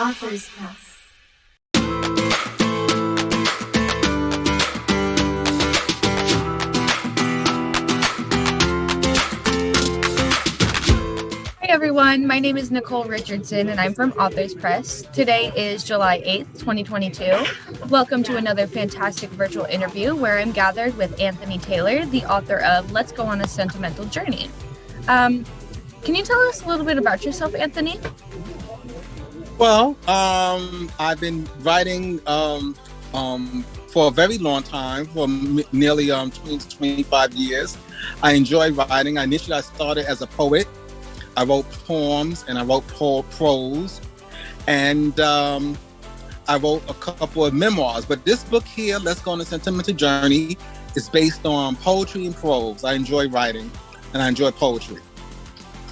Authors Press. Hi everyone, my name is Nicole Richardson and I'm from Authors Press. Today is July 8th, 2022. Welcome to another fantastic virtual interview where I'm gathered with Anthony Taylor, the author of Let's Go on a Sentimental Journey. Can you tell us a little bit about yourself, Anthony? Well, I've been writing for a very long time, for nearly 20 to 25 years. I enjoy writing. Initially, I started as a poet. I wrote poems and I wrote prose, and I wrote a couple of memoirs. But this book here, Let's Go on a Sentimental Journey, is based on poetry and prose. I enjoy writing and I enjoy poetry.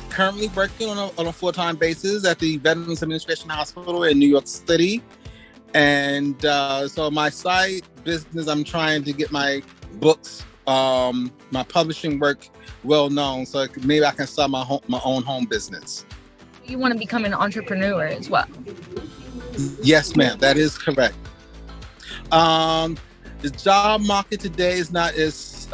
Currently working on a full-time basis at the Veterans Administration Hospital in New York City. And so my side business, I'm trying to get my books, my publishing work well known, so maybe I can start my own home business. You want to become an entrepreneur as well? Yes, ma'am, that is correct. The job market today is not as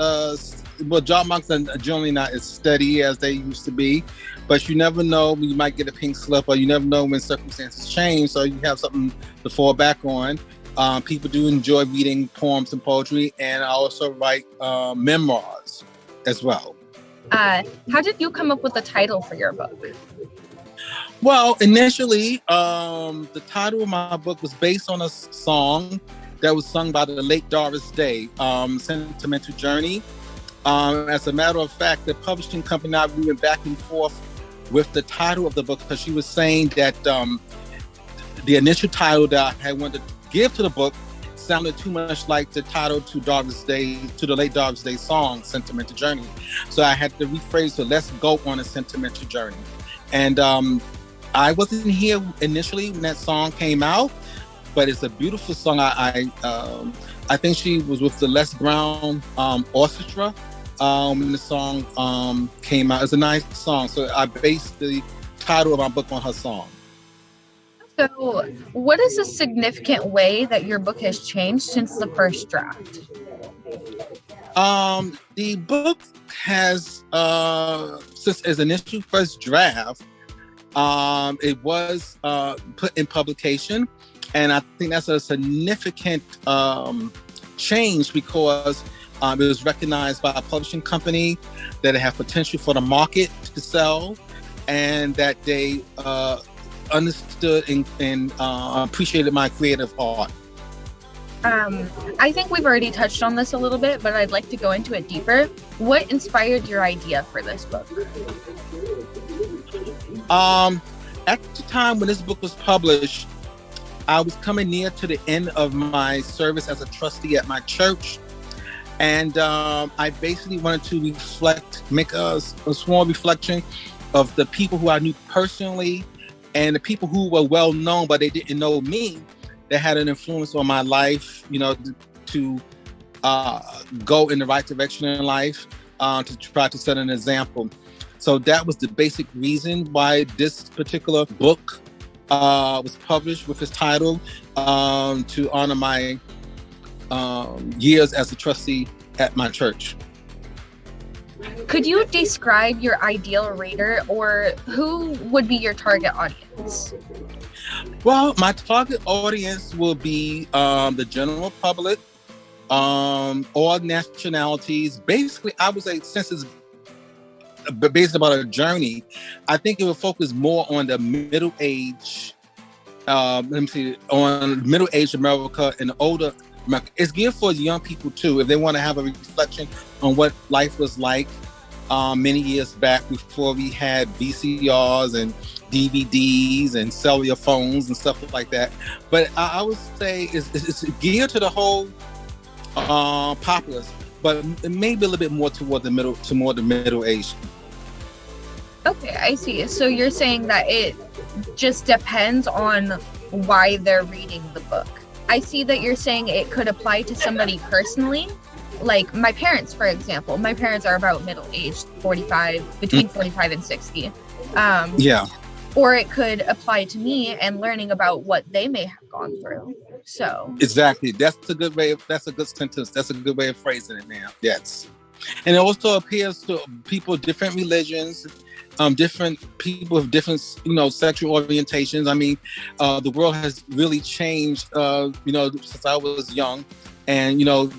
job markets are generally not as steady as they used to be, but you never know when you might get a pink slip, or you never know when circumstances change, so you have something to fall back on. People do enjoy reading poems and poetry, and I also write memoirs as well. How did you come up with the title for your book? Well, initially, the title of my book was based on a song that was sung by the late Doris Day, Sentimental Journey. As a matter of fact, the publishing company and I, we went back and forth with the title of the book, because she was saying that the initial title that I had wanted to give to the book sounded too much like the title to the late Doris Day song, Sentimental Journey. So I had to rephrase to Let's Go on a Sentimental Journey. And I wasn't here initially when that song came out, but it's a beautiful song. I think she was with the Les Brown Orchestra when the song came out. It's a nice song. So I based the title of my book on her song. So what is a significant way that your book has changed since the first draft? The book has, since its initial first draft, it was put in publication. And I think that's a significant change, because it was recognized by a publishing company that it had potential for the market to sell, and that they understood and appreciated my creative art. I think we've already touched on this a little bit, but I'd like to go into it deeper. What inspired your idea for this book? At the time when this book was published, I was coming near to the end of my service as a trustee at my church. And I basically wanted to make a small reflection of the people who I knew personally, and the people who were well known, but they didn't know me, that had an influence on my life, to go in the right direction in life, to try to set an example. So that was the basic reason why this particular book was published with this title, to honor my years as a trustee at my church. Could you describe your ideal reader, or who would be your target audience? Well, my target audience will be the general public, all nationalities. Basically, I would say, since it's based about a journey, I think it will focus more on the middle age. On middle-aged America and older America. It's geared for young people too, if they want to have a reflection on what life was like many years back, before we had VCRs and DVDs and cellular phones and stuff like that. But I would say it's geared to the whole populace, but maybe a little bit more toward the middle age. Okay, I see. So you're saying that it just depends on why they're reading the book. I see that you're saying it could apply to somebody personally. Like my parents, for example. My parents are about middle-aged, between 45 and 60. Yeah. or it could apply to me and learning about what they may have gone through. So exactly, that's a good sentence. That's a good way of phrasing it now. Yes. And it also appeals to people of different religions, different people with different, sexual orientations. I mean, the world has really changed, since I was young, and you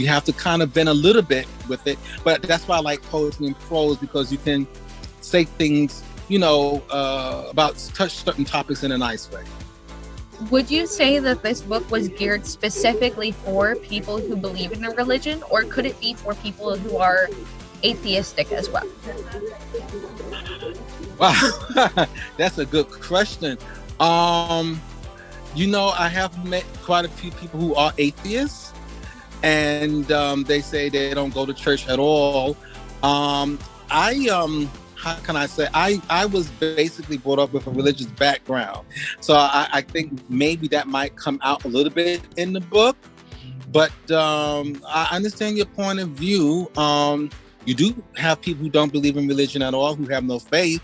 have to kind of bend a little bit with it. But that's why I like poetry and prose, because you can say things, about touch certain topics in a nice way. would you say that this book was geared specifically for people who believe in a religion, or could it be for people who are atheistic as well? Wow, that's a good question. I have met quite a few people who are atheists, and they say they don't go to church at all. How can I say? I was basically brought up with a religious background, so I think maybe that might come out a little bit in the book. But I understand your point of view. You do have people who don't believe in religion at all, who have no faith.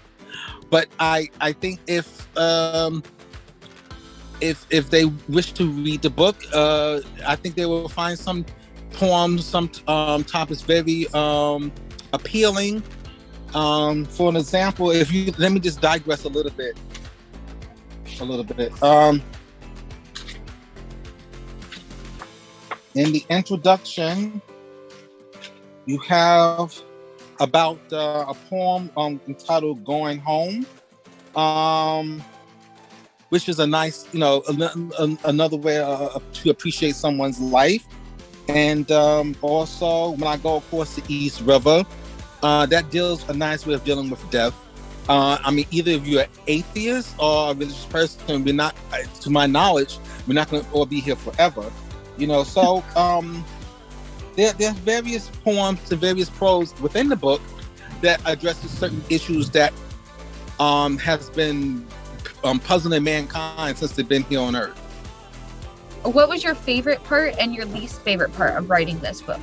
But I think if they wish to read the book, I think they will find some poems, some topics very appealing. For an example, let me just digress a little bit. In the introduction, you have about a poem entitled "Going Home," which is a nice, another way to appreciate someone's life. And also, when I go across the East River, that deals a nice way of dealing with death. Either if you're an atheist or a religious person, we're not, to my knowledge, we're not going to all be here forever. So there's various poems and various prose within the book that addresses certain issues that has been puzzling mankind since they've been here on Earth. What was your favorite part and your least favorite part of writing this book?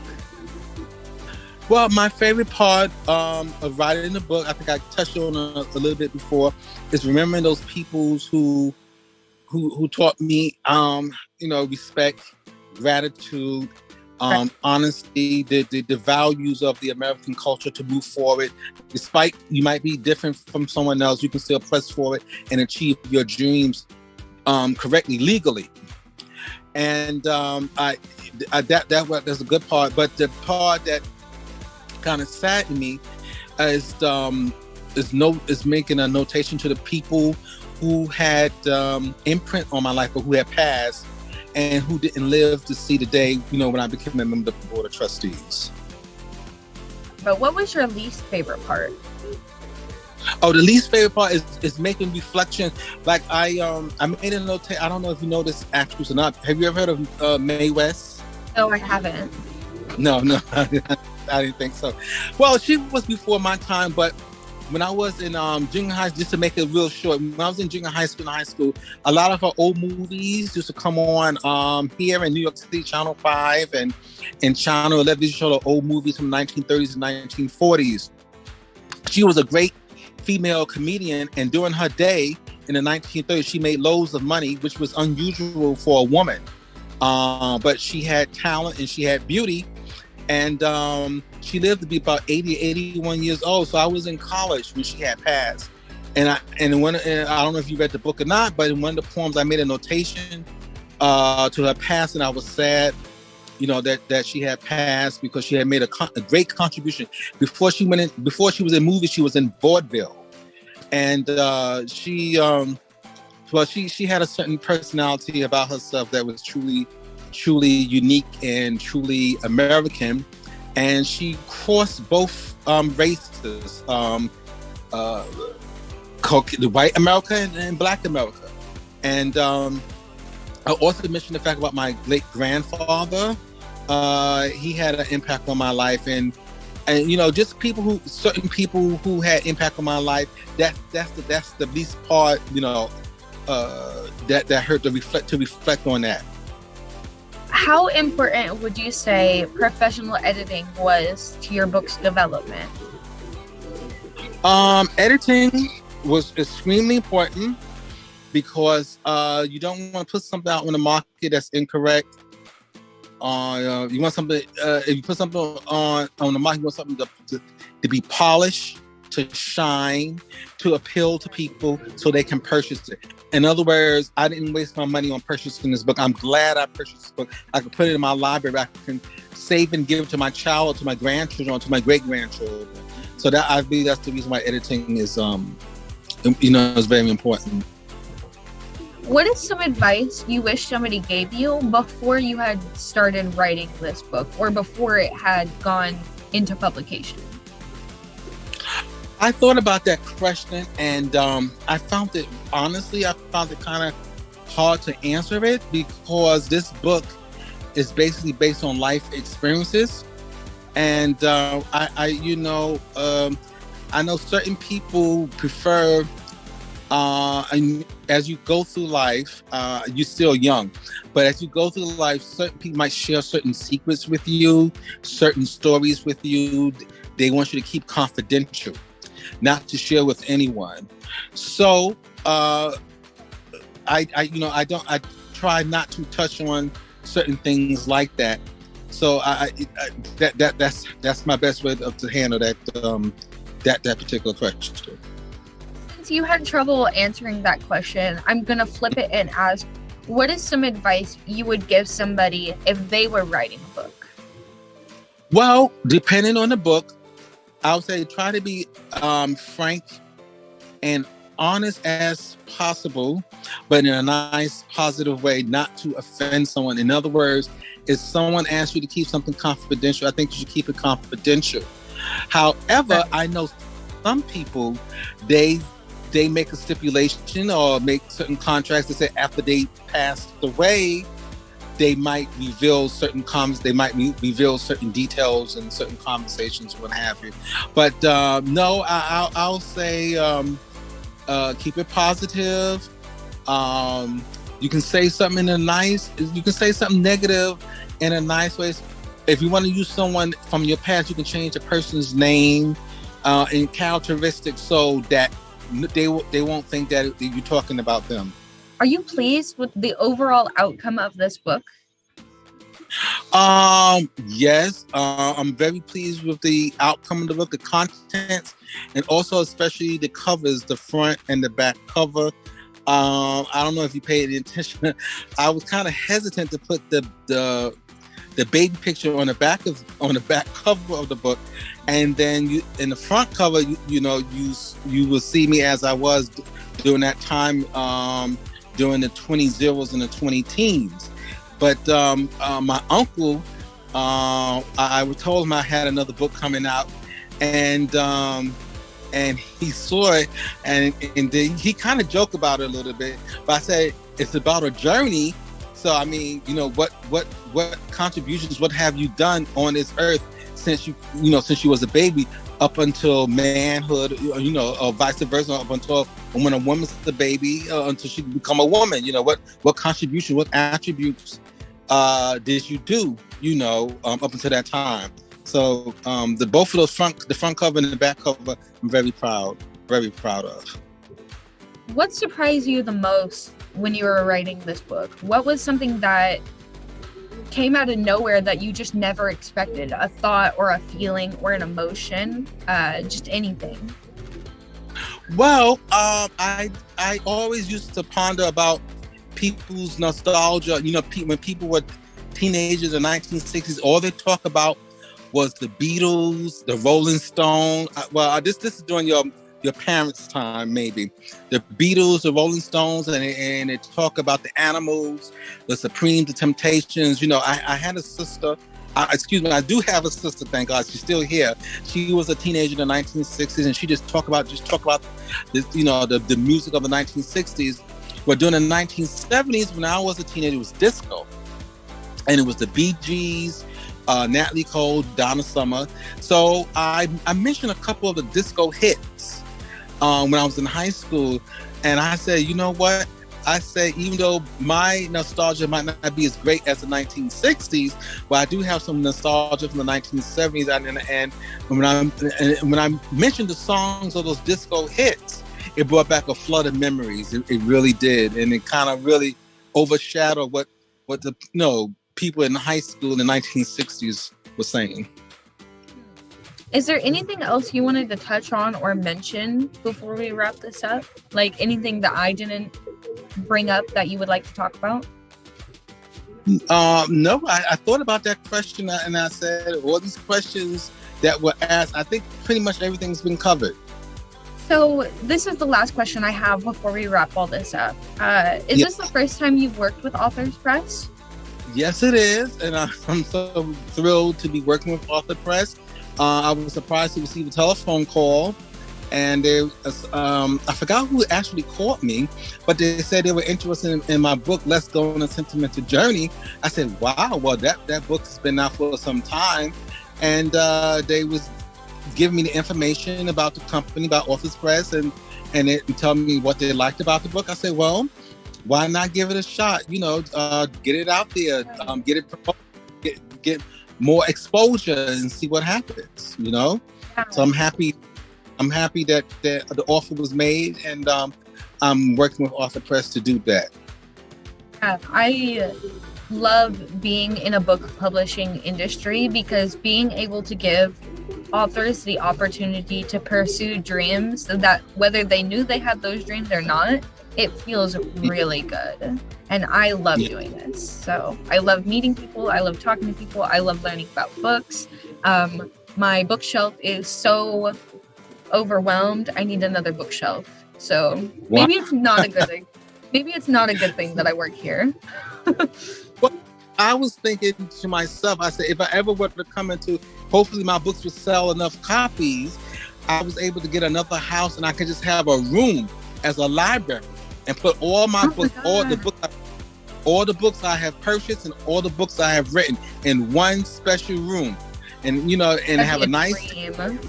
Well, my favorite part of writing the book, I think I touched on a little bit before, is remembering those peoples who taught me, respect, gratitude, honesty, the values of the American culture to move forward. Despite you might be different from someone else, you can still press forward and achieve your dreams correctly, legally. And that's a good part. But the part that kind of saddened me is making a notation to the people who had imprint on my life, or who had passed, and who didn't live to see the day, when I became a member of the Board of Trustees. But what was your least favorite part? Oh, the least favorite part is making reflection. Like I made a note. I don't know if you know this actress or not. Have you ever heard of Mae West? No, I haven't. No, I didn't think so. Well, she was before my time, but when I was in junior high, just to make it real short, when I was in junior high school, a lot of her old movies used to come on here in New York City, Channel 5 and Channel 11. These show the old movies from the 1930s and 1940s. She was a great female comedian, and during her day in the 1930s, she made loads of money, which was unusual for a woman. But she had talent and she had beauty. And she lived to be about 80, 81 years old. So I was in college when she had passed. And I don't know if you read the book or not, but in one of the poems I made a notation to her passing. I was sad, that she had passed, because she had made a great contribution. Before she was in movies, she was in vaudeville. And she had a certain personality about herself that was truly unique and truly American, and she crossed both races, the white America and Black America. And I also mentioned the fact about my late grandfather. He had an impact on my life, and just certain people who had impact on my life. That's the least part, that hurt to reflect on that. How important would you say professional editing was to your book's development? Editing was extremely important because you don't want to put something out on the market that's incorrect. You want something. If you put something on the market, you want something to be polished, to shine, to appeal to people, so they can purchase it. In other words, I didn't waste my money on purchasing this book. I'm glad I purchased this book. I can put it in my library. I can save and give it to my child, to my grandchildren, or to my great grandchildren. So that, I believe, that's the reason why editing is, is very important. What is some advice you wish somebody gave you before you had started writing this book, or before it had gone into publication? I thought about that question, and I found it kind of hard to answer it, because this book is basically based on life experiences. And I know certain people prefer, and as you go through life, you're still young, but as you go through life, certain people might share certain secrets with you, certain stories with you. They want you to keep confidential, not to share with anyone. So I try not to touch on certain things like that. So that's my best way to handle that particular question. Since you had trouble answering that question, I'm gonna flip it and ask, what is some advice you would give somebody if they were writing a book? Well, depending on the book, I would say try to be frank and honest as possible, but in a nice, positive way, not to offend someone. In other words, if someone asks you to keep something confidential, I think you should keep it confidential. However, I know some people, they make a stipulation or make certain contracts that say after they passed away, they might reveal certain comments, they might reveal certain details and certain conversations, what have you. But no, I'll say keep it positive. You can say something you can say something negative in a nice way. If you want to use someone from your past, you can change a person's name and characteristics so that they won't think that you're talking about them. Are you pleased with the overall outcome of this book? Yes, I'm very pleased with the outcome of the book, the contents, and also especially the covers, the front and the back cover. I don't know if you paid attention. I was kind of hesitant to put the baby picture on the back cover of the book, and then in the front cover, you will see me as I was during that time, during the 20s and the 20-teens. But my uncle, I told him I had another book coming out, and he saw it, and he kind of joked about it a little bit. But I said it's about a journey. So I mean, what contributions, what have you done on this earth since you was a baby up until manhood, or vice versa, up until when a woman's the baby until she become a woman. What contribution, what attributes did you do, up until that time. So both of those the front cover and the back cover, I'm very proud of. What surprised you the most when you were writing this book? What was something that came out of nowhere that you just never expected? A thought or a feeling or an emotion, just anything? Well, I always used to ponder about people's nostalgia. When people were teenagers in the 1960s, all they talk about was the Beatles, the Rolling Stones. This is during your parents' time, maybe. The Beatles, the Rolling Stones, and they talk about the Animals, the Supremes, the Temptations. I had a sister. I do have a sister, thank God. She's still here. She was a teenager in the 1960s, and she just talk about this, the music of the 1960s. But during the 1970s, when I was a teenager, it was disco. And it was the Bee Gees, Natalie Cole, Donna Summer. So I mentioned a couple of the disco hits when I was in high school. And I said, you know what? I say, even though my nostalgia might not be as great as the 1960s, but I do have some nostalgia from the 1970s. And when I mentioned the songs of those disco hits, it brought back a flood of memories. It really did, and it kind of really overshadowed what the people in high school in the 1960s were saying. Is there anything else you wanted to touch on or mention before we wrap this up? Like anything that I didn't bring up that you would like to talk about? No, I thought about that question and I said all these questions that were asked, I think pretty much everything's been covered. So this is the last question I have before we wrap all this up. Is this the first time you've worked with Authors Press? Yes, it is. And I'm so thrilled to be working with Author Press. I was surprised to receive a telephone call, and I forgot who actually called me, but they said they were interested in my book, Let's Go on a Sentimental Journey. I said, wow, well, that book's been out for some time. And they was giving me the information about the company, about Authors Press, and telling me what they liked about the book. I said, well, why not give it a shot? Get it out there, get it promoted, get more exposure and see what happens, So I'm happy that the offer was made, and I'm working with Author Press to do that. I love being in a book publishing industry because being able to give authors the opportunity to pursue dreams that whether they knew they had those dreams or not, it feels really good. And I love doing this. So I love meeting people. I love talking to people. I love learning about books. My bookshelf is so overwhelmed. I need another bookshelf. So maybe it's not a good thing. Maybe it's not a good thing that I work here. Well, I was thinking to myself, I said, if I ever were to come into, hopefully my books would sell enough copies, I was able to get another house and I could just have a room as a library and put all my books, all the books I have purchased and all the books I have written in one special room. And, and have a nice... dream.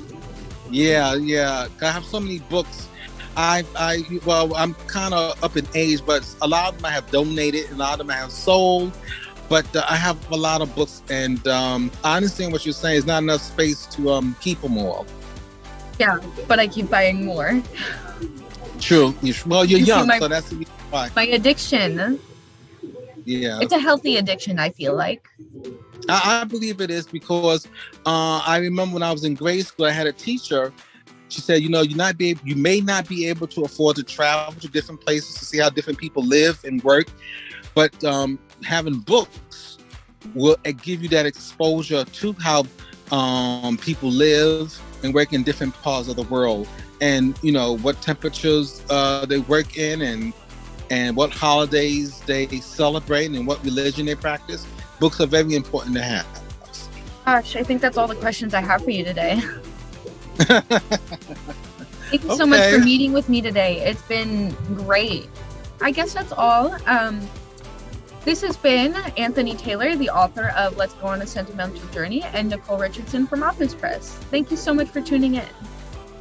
Yeah. I have so many books. I'm kind of up in age, but a lot of them I have donated and a lot of them I have sold. But I have a lot of books, and I understand what you're saying. There's not enough space to keep them all. Yeah, but I keep buying more. True. Well, you're young, so that's the reason why. My addiction. Yeah. It's a healthy addiction, I feel like. I believe it is because I remember when I was in grade school, I had a teacher. She said, you may not be able to afford to travel to different places to see how different people live and work, but having books will give you that exposure to how people live and work in different parts of the world, and what temperatures they work in, and what holidays they celebrate, and what religion they practice. Books are very important to have. Gosh, I think that's all the questions I have for you today. Thank you so much for meeting with me today. It's been great. I guess that's all. This has been Anthony Taylor, the author of Let's Go on a Sentimental Journey, and Nicole Richardson from Authors Press. Thank you so much for tuning in.